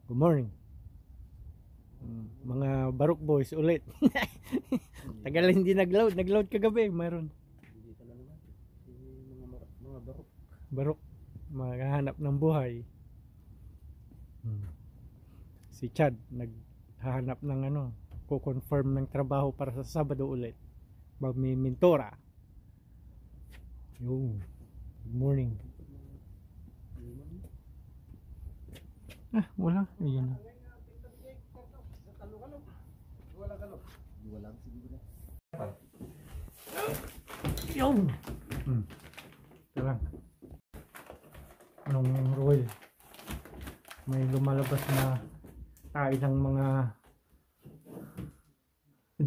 Good morning. Mga Barok boys ulit. Tagal hindi nagload. Nagload kagabi. Mayroon. Hindi ka na naman. Mga Barok. Barok. Maghahanap ng buhay. Si Chad naghahanap ng ko-confirm ng trabaho para sa Sabado ulit. Magmimintora. Yo. Good morning. Wala. Ayun na. Wala siguro na. Yung. Ito lang. Anong roll? May lumalabas na tayo ng mga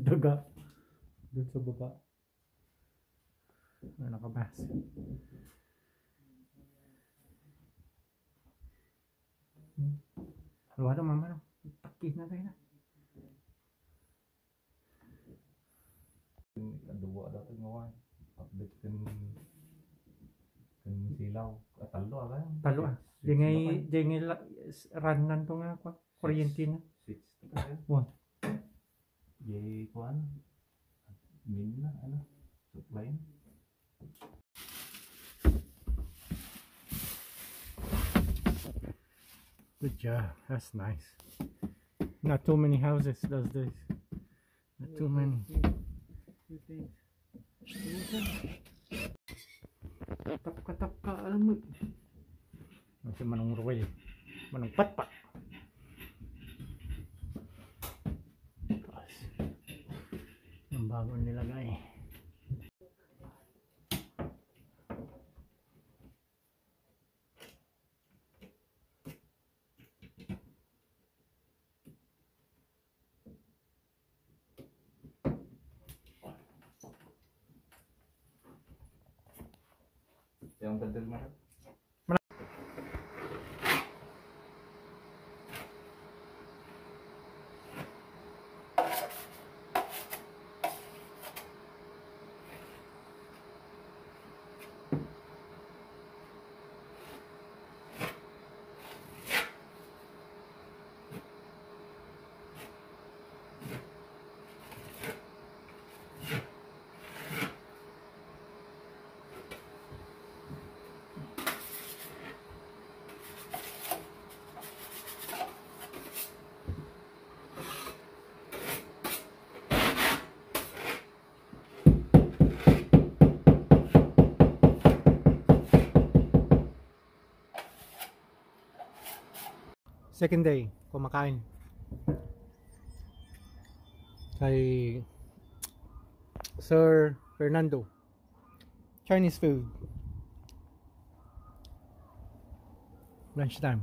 daga doon sa baba. Nakabas. Wala na mama. Takis na tayo na. Dua dapat ngawan. Update kan silaw. Talo kan? Talo ah. Jengay ranan to nga kwa. Kuryente na. Switch to kan? Wah. Jay kuan. Min na supply. Good job. That's nice. Not too many houses does this. Not too many. Tap ka alam mo. Masih manong royal. Manong patpat. Ang bago nilagay. Yang betul mana? Second day, kumakain kay Sir Fernando. Chinese food. Lunchtime.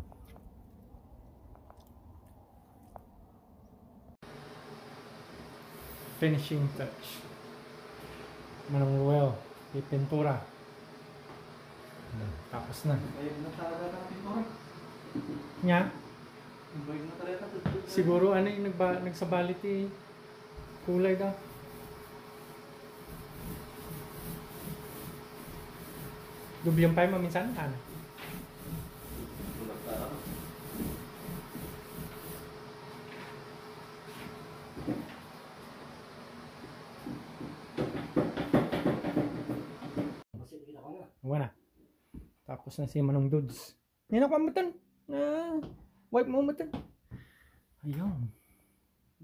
Finishing touch. Manong Ruel, ipintura. Tapos na. Ayun na talaga ng pintura. Nya? Bayad na talaga. Siguro nagsabalit kulay daw. Dubyang pa yung minsan ka na. Wala. Tapos na si Manong Dudes. Yan ako matan. Wipe mo matan. Ayun.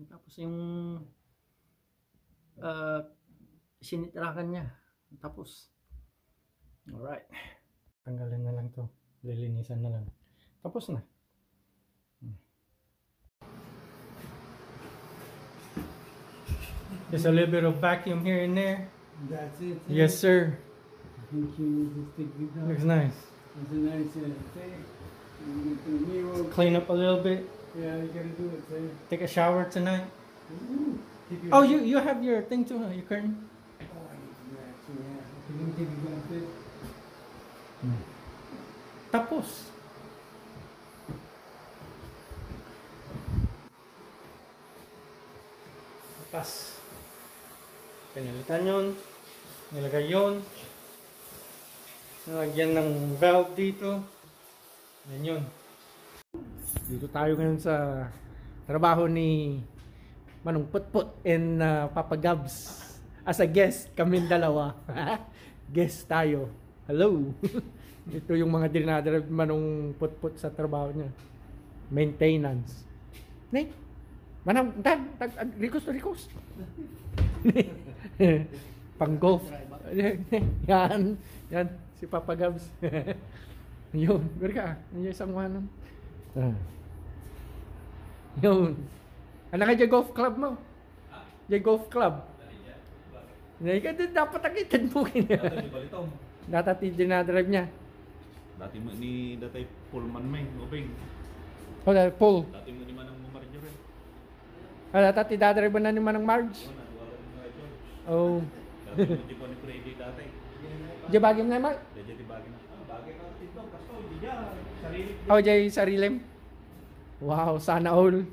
Tapos yung sinitrakan niya. Tapos. Alright. Tanggalin na lang to. Lilinisan na lang. Tapos na. There's a little bit of vacuum here and there. That's it. Yes, sir. I think you need to stick it down. Looks nice. It's a nice thing. You get the mirror. Clean up a little bit. Yeah, you gotta do it, sir. Take a shower tonight. Keep your Oh, you have your thing too, huh? Your curtain. Oh, I need to actually have. You didn't think you're gonna fit? Tapos. Tapos. Pinalitan yun. Nilagay yun. Nilagyan ng valve dito. Yan yun. Dito tayo ngayon sa trabaho ni Manong Putput and Papa Gabs. As a guest, kaming dalawa. Guest tayo. Hello. Ito yung mga dinadrive Manong Putput sa trabaho niya. Maintenance. Nay, Manang, request. Pang golf. Yan, si Papa Gabs. Yun, berka. Yung isang wanan. Yun. Ano nga dyan golf club mo? Dyan golf club. Dapat akitin mo. Dati di balitong. Dati dinadrive niya. Dati mo ni Datay Pullman may, Ubing. O, Paul. Dati mo ni Manang Mamarjo rin. Dati dinadrive na ni Manang Marge. Oo, nagawa ni Mamarjo. Oh. Dati mo di po ni Freddy dati. Diyan bagay na Marge? Dati di bagay na. Bagay na dito, kaso hindi niya. Sarili. Oh, diyan sarilim. Wow, sana all.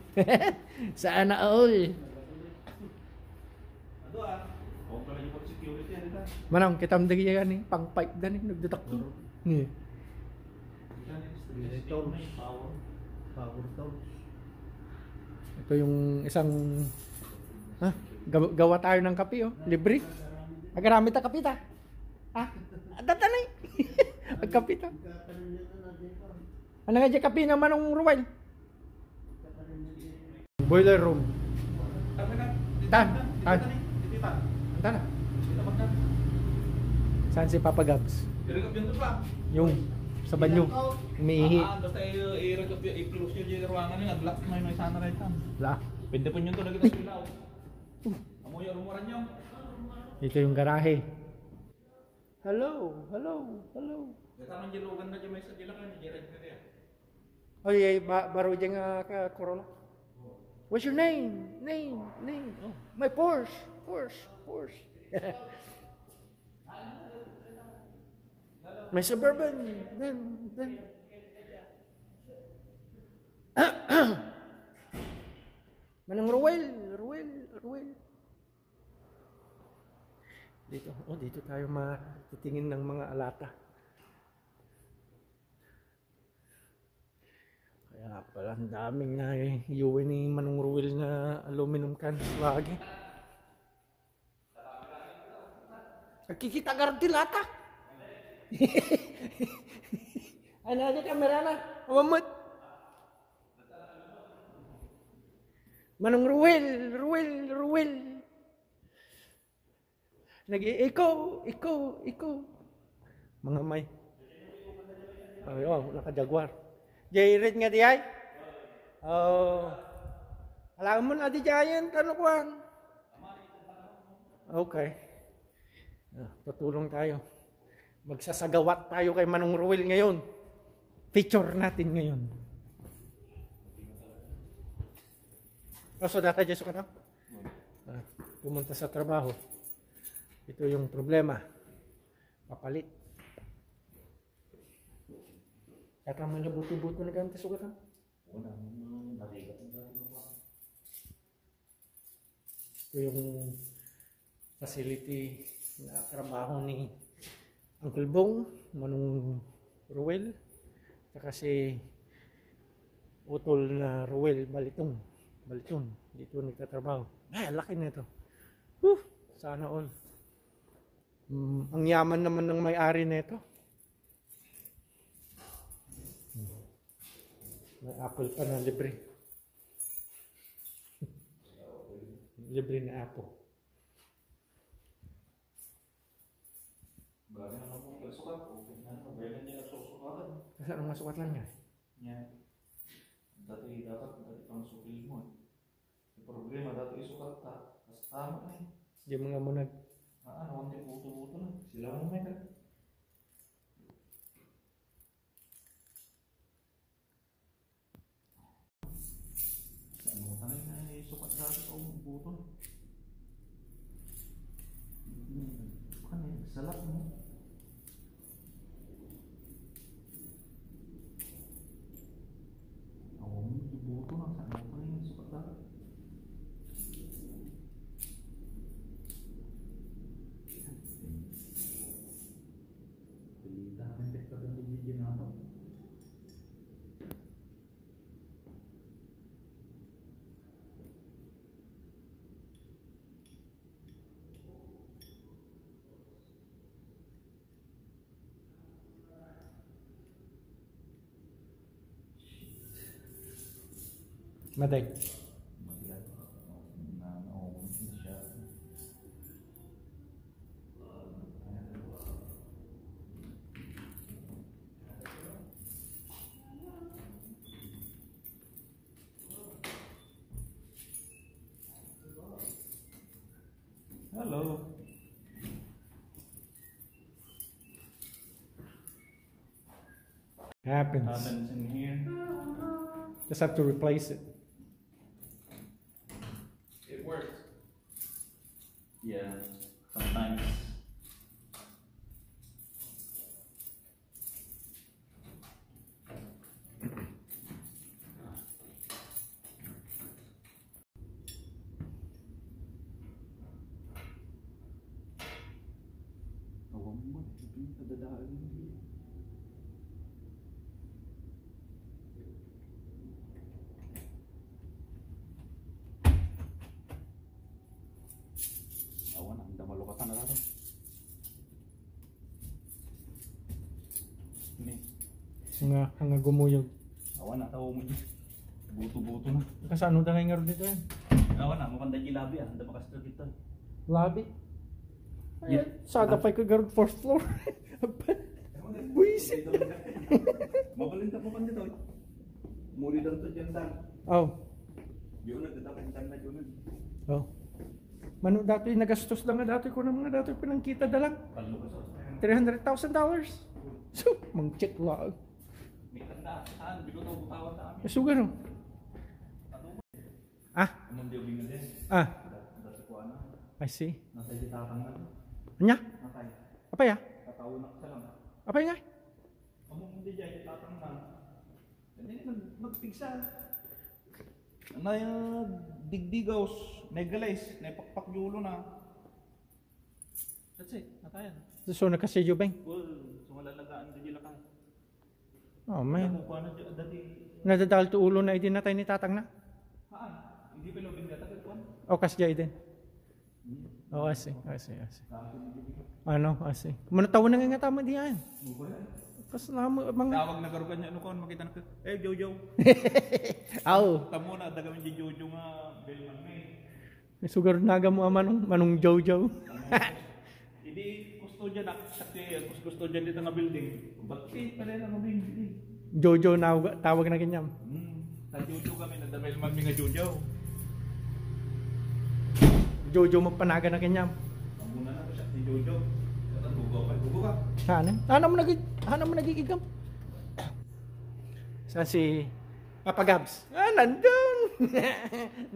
Sana all. Ano kung pala yung security, ano ba? Manang, kitam dagi yan eh. Pang pipe dan eh. Nagdutak to. Power tools. Ito yung isang gawa tayo ng kape oh. Libre. Agarami ta kape ta. Datanay. Agkape ta. Ano nga dyan kape naman ng Ruel? Boiler room. Tan. Saan si Papa Gabs? I-recap yun to pa. Yung sa banyo. Umiihi. Basta i-recap yun, i-close yun yung ruangan yun. At lock may sana rin tam. La. Pwede po yun to na kita silaw. Amoy yung rumuran nyo. Ito yung garahe. Hello. Kaya man yung lugan na dyan may sa dila ka, hindi rin ka rin. Oh, yeah, baro dyan Corolla. What's your name? Name. Oh, my Porsche. My Suburban. Then. Manang Ruel. Dito tayo matitingin ng mga alata. Kaya pala, ang daming na iuwi ni Manong Ruel na aluminum cans lagi. Nagkikita ka rin tilata. Ano aja kamera na? Mamut. Manong Ruel. Ikaw. Mga may. Naka-Jaguar. J-Red nga di ay? Alam mo na di Giant, ano ko ang? Okay. Tutulong tayo. Magsasagawat tayo kay Manong Ruel ngayon. Feature natin ngayon. So data Jesu ka na? Pumunta sa trabaho. Ito yung problema. Papalit. Kata mo na buto-buto na ganito sugat ha? Ito yung facility na trabaho ni Uncle Bong, Manong Ruel, saka si Utol na Ruel Baliton. Dito nagtatrabaho. Laki na ito. Sana all. Ang yaman naman ng may-ari na ito. May apple pa na libre. Libre na apple. Kasi anong masukat lang niya? Dati pang sukli mo. Yung problema, dati isukat ka. Tapos tama na eh. Di mo nga mo Konti buto-buto na. Sila mo may ka. Tanay na isukat dati sa buto. Salat mo. Buto na. Saan mo pa rin isukat dati? Maday. Matigas. Nauulit na siya. Hello. Happens. Happens in here. Just have to replace it. It works. Yeah, sometimes. Awang mo, ito yung kadadaan mo. Awan, ang damalukatan na natin. Ini, Nga gumuyog. awan na tao mo dyan. Buto-buto na. Kasi ano na ngayon dito yan? Awan na, mukhang dahil labi ah. Handa makasito dito. Labi. Yeah. Sada pa yung garod 4th floor. Buisit. Mabalinta mo kan dito. Muli lang to dyan dan. Oh. Yun na, tatapin dan na yun. Oh. Mano dati nagastos lang nga dati ko ng mga dati pinangkita dalang Palo ka sa. $300,000. So, mang check lang. May tanda. Saan? Bilo to butawan na kami. Sugar no. Ah, Anong diobing na din? ah, Dati ko ano. I see. Nasa itatang na. Anya? Nakay. Apa ya? Tatawa na ka lang. Apa nga? Among hindi dyan itatang na. Hindi magpigsa. Na digdigaws, negalize, naipakpak yulo na. That's it, natayan. So, nakasidyo bang? Well, sumalalagaan din nila kang. Oh, man. Nakukuha na dyan, dati. Nadadal to ulo na idin natay ni tatang na. Haan, hindi pa lobing data kagkuhan. O, kasya idin. Oh, I see. Ano, I see. Manatawa na nga tama diyan. Kas na mo mga Tawag na garugan niya, ano ko, makita na ka. Eh, Jojo. aw. Tamo na, daga man Jojo nga, Belman may. Sugar naga mo manong Jojo. Hindi, gusto dyan, sakti, gusto dyan dito nga building. Bakit pala na nga building? Jojo na tawag na kanyam. Sa Jojo kami, nagdamay may nga Jojo. Jojo magpanaga na kanyam. Muna na ko siya ni Jojo. Gugo ka. Hanam mo nagigigam. Saan si Papa Gabs? Ah, nandun.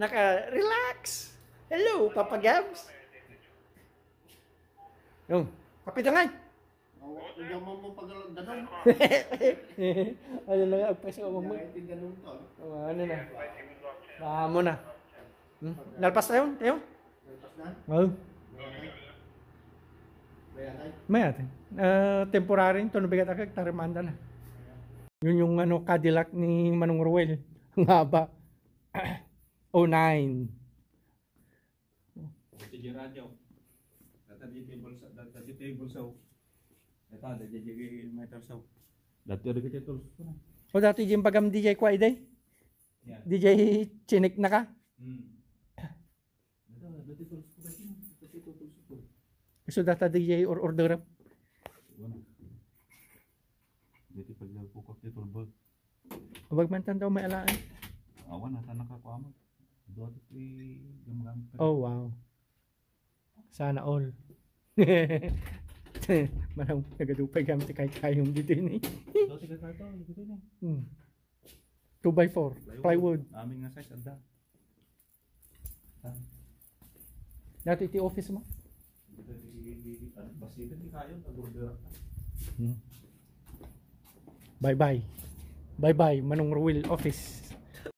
Naka-relax. Hello, Papa Gabs. Yung, kapitangay. Hindi mo mo pagdalang. Ano na nga, agpas ka mo. Hindi ganun to. Ano na. Mo na. Nalpas tayo? Tapos na? Oo. Bayanay. May atin. Temporary ito, nabigat agad, tarimanda na. Yun yung Cadillac ni Manong Ruel. Ang haba. 09. Ito yung radyo. Dati table sa. Ito, dati meter sa. Dati ada kaya tools ko na. O dati yung pagam DJ ko ay day? Yeah. DJ chinik na ka? Dati tools ko kasi. Dati tools ko. So data DJ or order up? Wala. Dati pag ko kakti tulbag. Huwag man tandaw may alaan. Awan, nasa nakakuamag. Dati gamgamit pa. Oh wow. Sana all. Manang nagadupay gamit kay kayong dito ni. Dati ka karto, dito na. 2x4 plywood. Amin nga size anda. Dati iti office mo? Basta di kayo, nag-order. Bye bye. Bye bye Manong Ruel office.